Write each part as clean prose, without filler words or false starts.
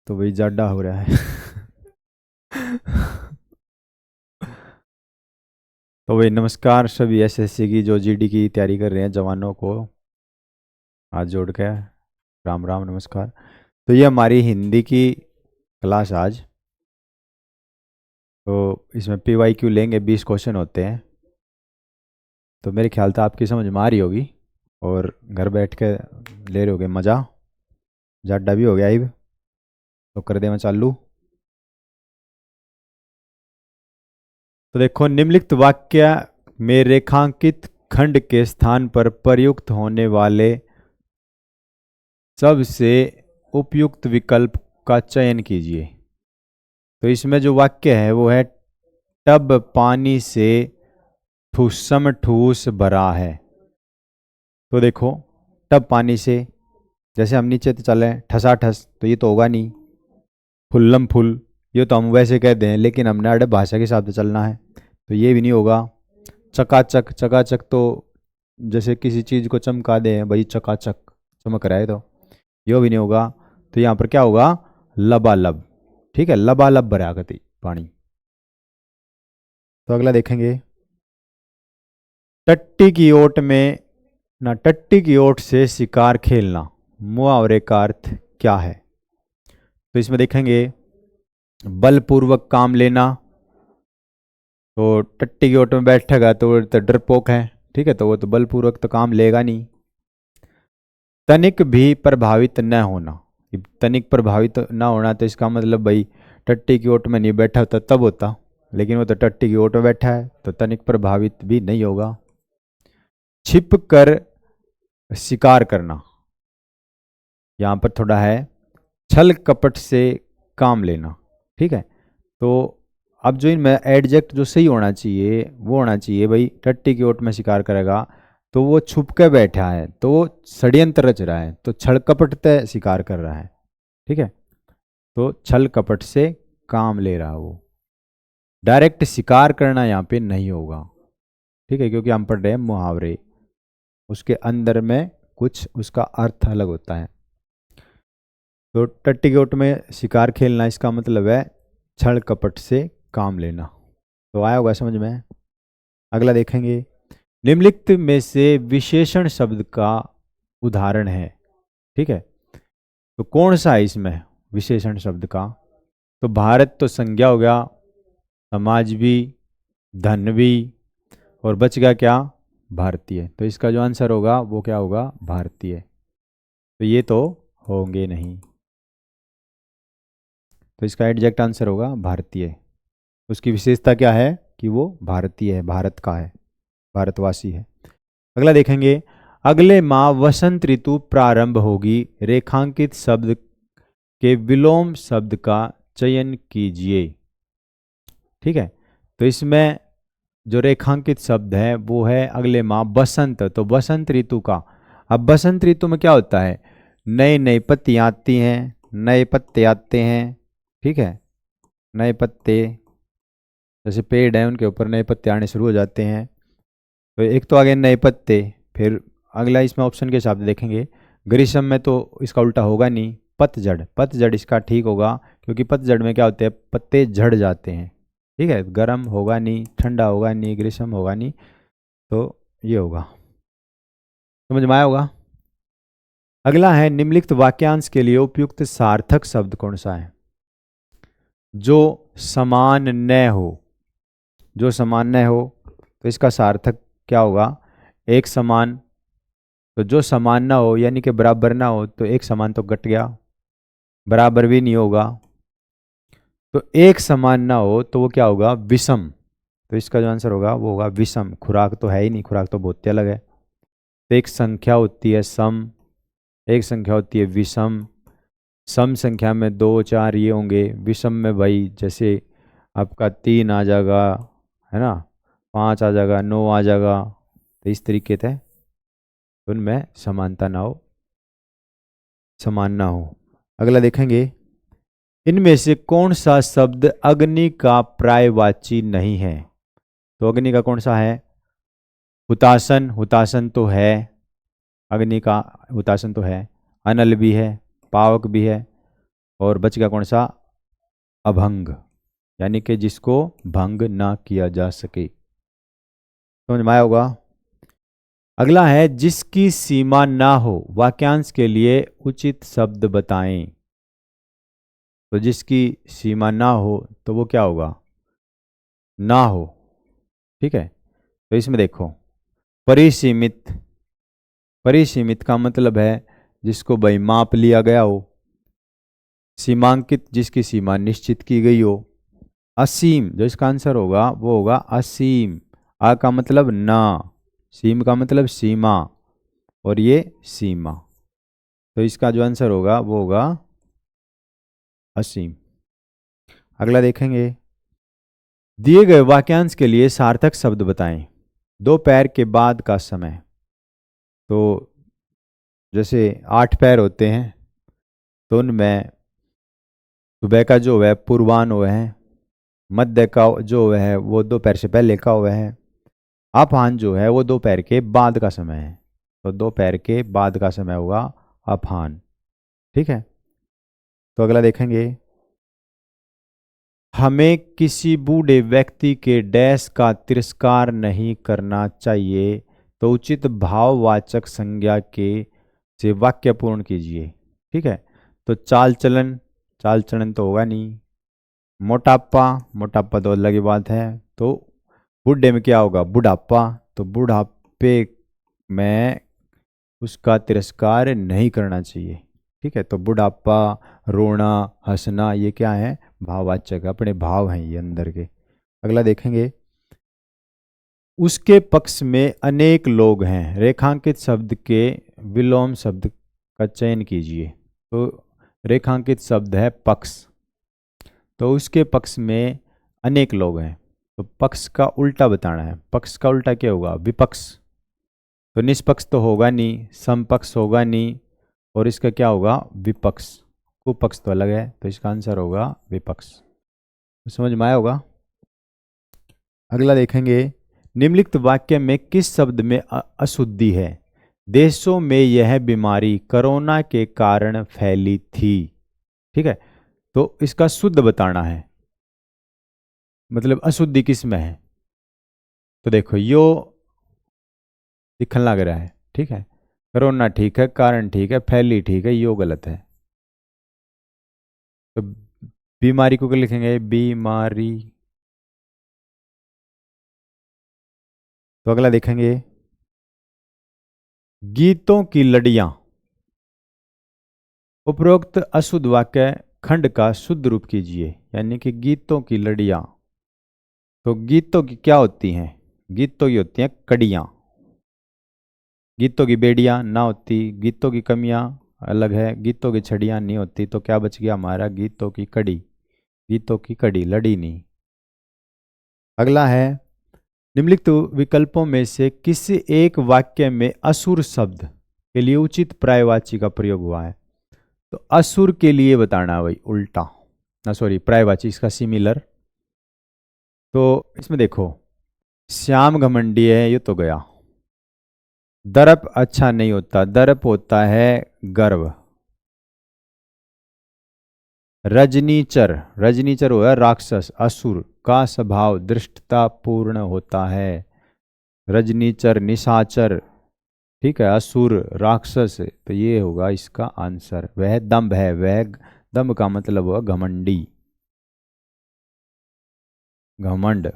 तो वही जाडा हो रहा है। तो वही नमस्कार सभी एसएससी की जो जीडी की तैयारी कर रहे हैं जवानों को हाथ जोड़ के राम राम नमस्कार। तो ये हमारी हिंदी की क्लास आज। तो इसमें पीवाईक्यू लेंगे, 20 क्वेश्चन होते हैं। तो मेरे ख्याल से आपकी समझ में आ रही होगी और घर बैठ के ले रहे होगे मज़ा। जाडा भी हो गया अब। तो कर दे मैं चालू। तो देखो, निम्नलिखित वाक्य में रेखांकित खंड के स्थान पर प्रयुक्त होने वाले सबसे उपयुक्त विकल्प का चयन कीजिए। तो इसमें जो वाक्य है वो है, टब पानी से ठूसम ठूस भरा है। तो देखो, टब पानी से, जैसे हम नीचे तो चले ठसा ठस, तो ये तो होगा नहीं। फुल्लम फुल, ये तो हम वैसे कहते हैं, लेकिन हमने अड़ब भाषा के हिसाब से चलना है, तो ये भी नहीं होगा। चकाचक, चकाचक तो जैसे किसी चीज़ को चमका दे भाई, चकाचक चमक रहा है, तो ये भी नहीं होगा। तो यहाँ पर क्या होगा, लबालब। ठीक है, लबालब भरा गति पानी। तो अगला देखेंगे, टट्टी की ओट में ना, टट्टी की ओट से शिकार खेलना, मुहावरे का अर्थ क्या है? तो इसमें देखेंगे, बलपूर्वक काम लेना। तो टट्टी की ओट में बैठेगा तो वो तो डरपोक है, ठीक है, तो वो तो बलपूर्वक तो काम लेगा नहीं। तनिक भी प्रभावित न होना, तनिक प्रभावित न होना, तो इसका मतलब भाई टट्टी की ओट में नहीं बैठा होता तब होता, लेकिन वो तो टट्टी की ओट में बैठा है, तो तनिक प्रभावित भी नहीं होगा। छिप कर शिकार करना, यहाँ पर थोड़ा है छल कपट से काम लेना। ठीक है, तो अब जो इनमें एडजेक्ट जो सही होना चाहिए वो होना चाहिए भाई, टट्टी की ओट में शिकार करेगा तो वो छुप के बैठा है, तो वो षड्यंत्र रच रहा है, तो छल कपट से शिकार कर रहा है। ठीक है, तो छल कपट से काम ले रहा है वो। डायरेक्ट शिकार करना यहाँ पे नहीं होगा, ठीक है, क्योंकि हम पढ़ रहे हैं मुहावरे, उसके अंदर में कुछ उसका अर्थ अलग होता है। तो टट्टी की ओट में शिकार खेलना, इसका मतलब है छल कपट से काम लेना। तो आया होगा समझ में। अगला देखेंगे, निम्नलिखित में से विशेषण शब्द का उदाहरण है। ठीक है, तो कौन सा है इसमें विशेषण शब्द का? तो भारत तो संज्ञा हो गया, समाज भी, धन भी, और बच गया क्या, भारतीय। तो इसका जो आंसर होगा वो क्या होगा, भारतीय। तो ये तो होंगे नहीं, तो इसका एग्जैक्ट आंसर होगा भारतीय। उसकी विशेषता क्या है कि वो भारतीय है, भारत का है, भारतवासी है। अगला देखेंगे, अगले माह वसंत ऋतु प्रारंभ होगी, रेखांकित शब्द के विलोम शब्द का चयन कीजिए। ठीक है, तो इसमें जो रेखांकित शब्द है वो है अगले माह बसंत, तो बसंत ऋतु का। अब बसंत ऋतु में क्या होता है, नई नई पत्तियां आती हैं, नए पत्ते आते हैं। ठीक है, नए पत्ते, जैसे पेड़ है उनके ऊपर नए पत्ते आने शुरू हो जाते हैं। तो एक तो आ गए नए पत्ते, फिर अगला इसमें ऑप्शन के हिसाब से देखेंगे, ग्रीष्म में तो इसका उल्टा होगा नहीं, पतझड़, पतझड़ इसका ठीक होगा, क्योंकि पतझड़ में क्या होते हैं, पत्ते झड़ जाते हैं। ठीक है, गर्म होगा नहीं, ठंडा होगा नहीं, ग्रीष्म होगा नहीं, तो ये होगा। समझ में आया होगा। अगला है, निम्नलिखित वाक्यांश के लिए उपयुक्त सार्थक शब्द कौन सा है? जो समान न हो, जो समान न हो, तो इसका सार्थक क्या होगा, एक समान। तो जो समान ना हो यानी कि बराबर ना हो, तो एक समान तो कट गया, बराबर भी नहीं होगा। तो एक समान ना हो तो वो क्या होगा, विषम। तो इसका जो आंसर होगा वो होगा विषम। खुराक तो है ही नहीं, खुराक तो बहुत अलग है। तो एक संख्या होती है सम, एक संख्या होती है विषम। सम संख्या में 2 4 ये होंगे, विषम में भाई जैसे आपका 3 आ जाएगा, है ना, 5 आ जाएगा, 9 आ जाएगा। तो इस तरीके से उनमें समानता ना हो, समान ना हो। अगला देखेंगे, इनमें से कौन सा शब्द अग्नि का पर्यायवाची नहीं है? तो अग्नि का कौन सा है, हुतासन, हुतासन तो है, अग्नि का हुतासन तो है। अनल भी है, पावक भी है, और बच गया कौन सा? अभंग, यानी कि जिसको भंग ना किया जा सके। समझ में आया होगा। अगला है जिसकी सीमा ना हो, वाक्यांश के लिए उचित शब्द बताएं। तो जिसकी सीमा ना हो तो वो क्या होगा? ना हो। ठीक है, तो इसमें देखो, परिसीमित, परिसीमित का मतलब है जिसको भाई माप लिया गया हो। सीमांकित, जिसकी सीमा निश्चित की गई हो। असीम, जो इसका आंसर होगा वो होगा असीम। आ का मतलब ना, सीम का मतलब सीमा, और ये सीमा, तो इसका जो आंसर होगा वो होगा असीम। अगला देखेंगे, दिए गए वाक्यांश के लिए सार्थक शब्द बताएं। दोपहर के बाद का समय, तो जैसे 8 पैर होते हैं तो उनमें सुबह का जो है पूर्वान हुआ है, मध्य का जो है वो दोपहर से पहले का हुआ है, अपान जो है वो दोपहर के बाद का समय है, तो दोपहर के बाद का समय होगा अपान। ठीक है, तो अगला देखेंगे, हमें किसी बूढ़े व्यक्ति के डैश का तिरस्कार नहीं करना चाहिए, तो उचित भाववाचक संज्ञा के से वाक्य पूर्ण कीजिए। ठीक है, तो चाल चलन, चाल चलन तो होगा नहीं। मोटापा, मोटापा तो अलग ही बात है। तो बूढ़े में क्या होगा? बुढ़ापा, तो बुढ़ापे में उसका तिरस्कार नहीं करना चाहिए। ठीक है, तो बुढ़ापा, रोना, हंसना, ये क्या है? भाववाचक, अपने भाव हैं ये अंदर के। अगला देखेंगे, उसके पक्ष में अनेक लोग हैं, रेखांकित शब्द के विलोम शब्द का चयन कीजिए। तो रेखांकित शब्द है पक्ष, तो उसके पक्ष में अनेक लोग हैं, तो पक्ष का उल्टा बताना है। पक्ष का उल्टा क्या होगा? विपक्ष। तो निष्पक्ष तो होगा नहीं, समपक्ष होगा नहीं, और इसका क्या होगा? विपक्ष। कुपक्ष तो अलग है, तो इसका आंसर होगा विपक्ष। तो समझ में आया होगा। अगला देखेंगे, निम्नलिखित वाक्य में किस शब्द में अशुद्धि है? देशों में यह बीमारी कोरोना के कारण फैली थी। ठीक है, तो इसका शुद्ध बताना है, मतलब अशुद्धि किस में है? तो देखो, यो दिखने लग रहा है। ठीक है, कोरोना ठीक है, कारण ठीक है, फैली ठीक है, यो गलत है। तो बीमारी को क्या लिखेंगे? बीमारी। तो अगला देखेंगे, गीतों की लड़ियां, उपरोक्त अशुद्ध वाक्य खंड का शुद्ध रूप कीजिए। यानी कि गीतों की लड़ियां, तो गीतों की क्या होती हैं? गीतों की होती हैं कड़ियां। गीतों की बेड़ियां ना होती, गीतों की कमियां अलग है, गीतों की छड़ियां नहीं होती, तो क्या बच गया हमारा? गीतों की कड़ी। गीतों की कड़ी, लड़ी नहीं। अगला है, निम्नलिखित विकल्पों में से किसी एक वाक्य में असुर शब्द के लिए उचित पर्यायवाची का प्रयोग हुआ है? तो असुर के लिए बताना है भाई उल्टा, ना सॉरी पर्यायवाची, इसका सिमिलर। तो इसमें देखो, श्याम घमंडी है, ये तो गया। दर्प अच्छा नहीं होता, दर्प होता है गर्व। रजनीचर, रजनीचर हुआ राक्षस, असुर का स्वभाव दृष्टता पूर्ण होता है। रजनीचर, निशाचर, ठीक है, असुर, राक्षस, तो ये होगा इसका आंसर। वह दम्भ है, वह दम्भ का मतलब हुआ घमंडी, घमंड,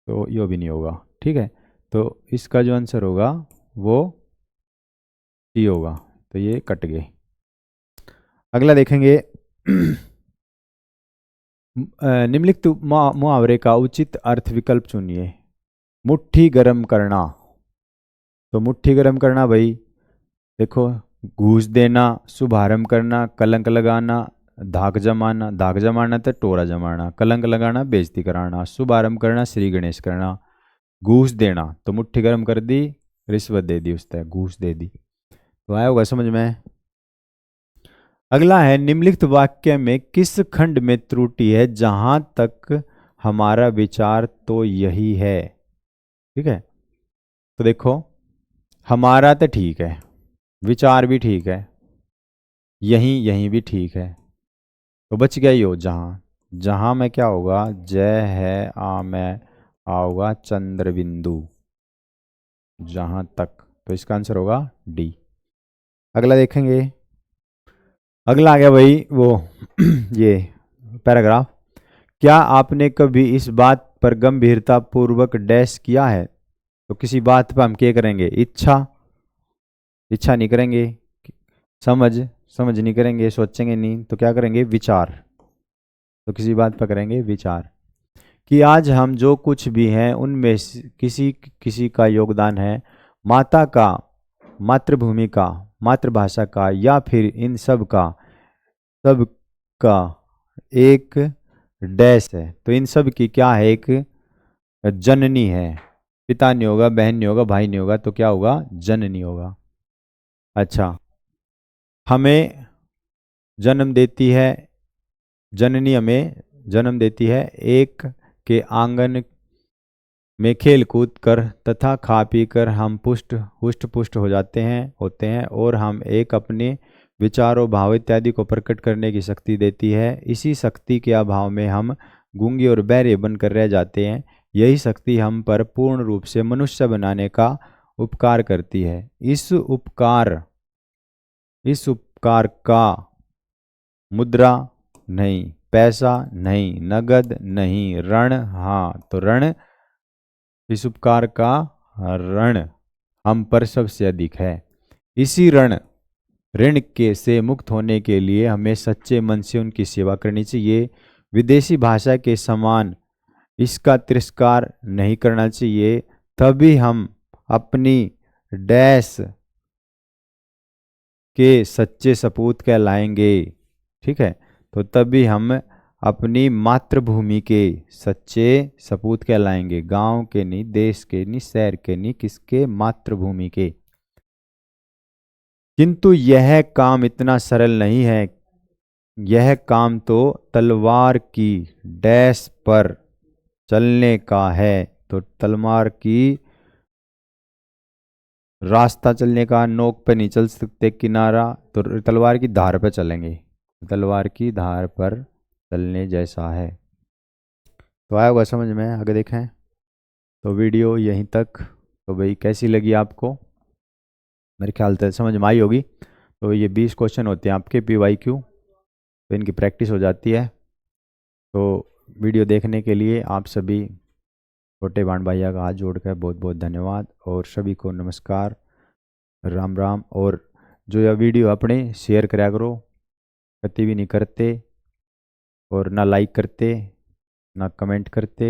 तो यो भी नहीं होगा। ठीक है, तो इसका जो आंसर होगा वो सी होगा, तो ये कट गए। अगला देखेंगे, निम्नलिखित मुहावरे का उचित अर्थ विकल्प चुनिए। मुट्ठी गर्म करना, तो मुट्ठी गर्म करना भाई देखो, घूस देना, शुभारंभ करना, कलंक लगाना, धाक जमाना, धाक जमाना तो टोरा जमाना, कलंक लगाना बेइज्जती कराना, शुभारंभ करना श्री गणेश करना, घूस देना तो मुट्ठी गर्म कर दी, रिश्वत दे दी, उसने घूस दे दी। तो आया होगा समझ में। अगला है, निम्नलिखित वाक्य में किस खंड में त्रुटि है? जहां तक हमारा विचार तो यही है। ठीक है, तो देखो, हमारा तो ठीक है, विचार भी ठीक है, यहीं यहीं भी ठीक है, तो बच गया यो जहाँ। जहाँ में क्या होगा, जय है आ में आ होगा चंद्र बिंदु, जहाँ तक, तो इसका आंसर होगा डी। अगला देखेंगे। अगला आ गया भाई वो ये पैराग्राफ। क्या आपने कभी इस बात पर गंभीरता पूर्वक डैश किया है? तो किसी बात पर हम क्या करेंगे, इच्छा, इच्छा नहीं करेंगे, समझ, समझ नहीं करेंगे, सोचेंगे नहीं, तो क्या करेंगे, विचार। तो किसी बात पर करेंगे विचार कि आज हम जो कुछ भी हैं उनमें किसी किसी का योगदान है, माता का, मातृभूमि का, मातृभाषा का, या फिर इन सब का एक डैश है। तो इन सब की क्या है, एक जननी है। पिता नहीं होगा, बहन नहीं होगा, भाई नहीं होगा, तो क्या होगा, जननी होगा। अच्छा, हमें जन्म देती है, जननी हमें जन्म देती है, एक के आंगन में खेल कूद कर तथा खा पी कर हम हुष्ट पुष्ट हो जाते हैं, होते हैं, और हम एक अपने विचारों, भाव इत्यादि को प्रकट करने की शक्ति देती है। इसी शक्ति के अभाव में हम गूंगे और बहरे बनकर रह जाते हैं। यही शक्ति हम पर पूर्ण रूप से मनुष्य बनाने का उपकार करती है। इस उपकार का मुद्रा नहीं, पैसा नहीं, नगद नहीं, ऋण, हाँ तो ऋण, इस उपकार का ऋण हम पर सबसे अधिक है। इसी ऋण के से मुक्त होने के लिए हमें सच्चे मन से उनकी सेवा करनी चाहिए। विदेशी भाषा के समान इसका तिरस्कार नहीं करना चाहिए। तभी हम अपनी डैश के सच्चे सपूत कहलाएंगे। ठीक है, तो तभी हम अपनी मातृभूमि के सच्चे सपूत कहलाएंगे, गांव के नहीं, देश के नहीं, शहर के नहीं, किसके, मातृभूमि के। किंतु यह काम इतना सरल नहीं है। यह काम तो तलवार की डैश पर चलने का है। तो तलवार की रास्ता चलने का, नोक पे नहीं चल सकते, किनारा, तो तलवार की धार पर चलेंगे। तलवार की धार पर चलने जैसा है। तो आया होगा समझ में। आगे देखें तो वीडियो यहीं तक। तो भाई कैसी लगी आपको, मेरे ख्याल से समझ में आई होगी। तो ये 20 क्वेश्चन होते हैं आपके PYQ, तो इनकी प्रैक्टिस हो जाती है। तो वीडियो देखने के लिए आप सभी छोटे भाण भैया का हाथ जोड़कर बहुत बहुत धन्यवाद, और सभी को नमस्कार, राम राम। और जो यह वीडियो अपने शेयर करा करो, कति भी नहीं करते, और ना लाइक करते, ना कमेंट करते,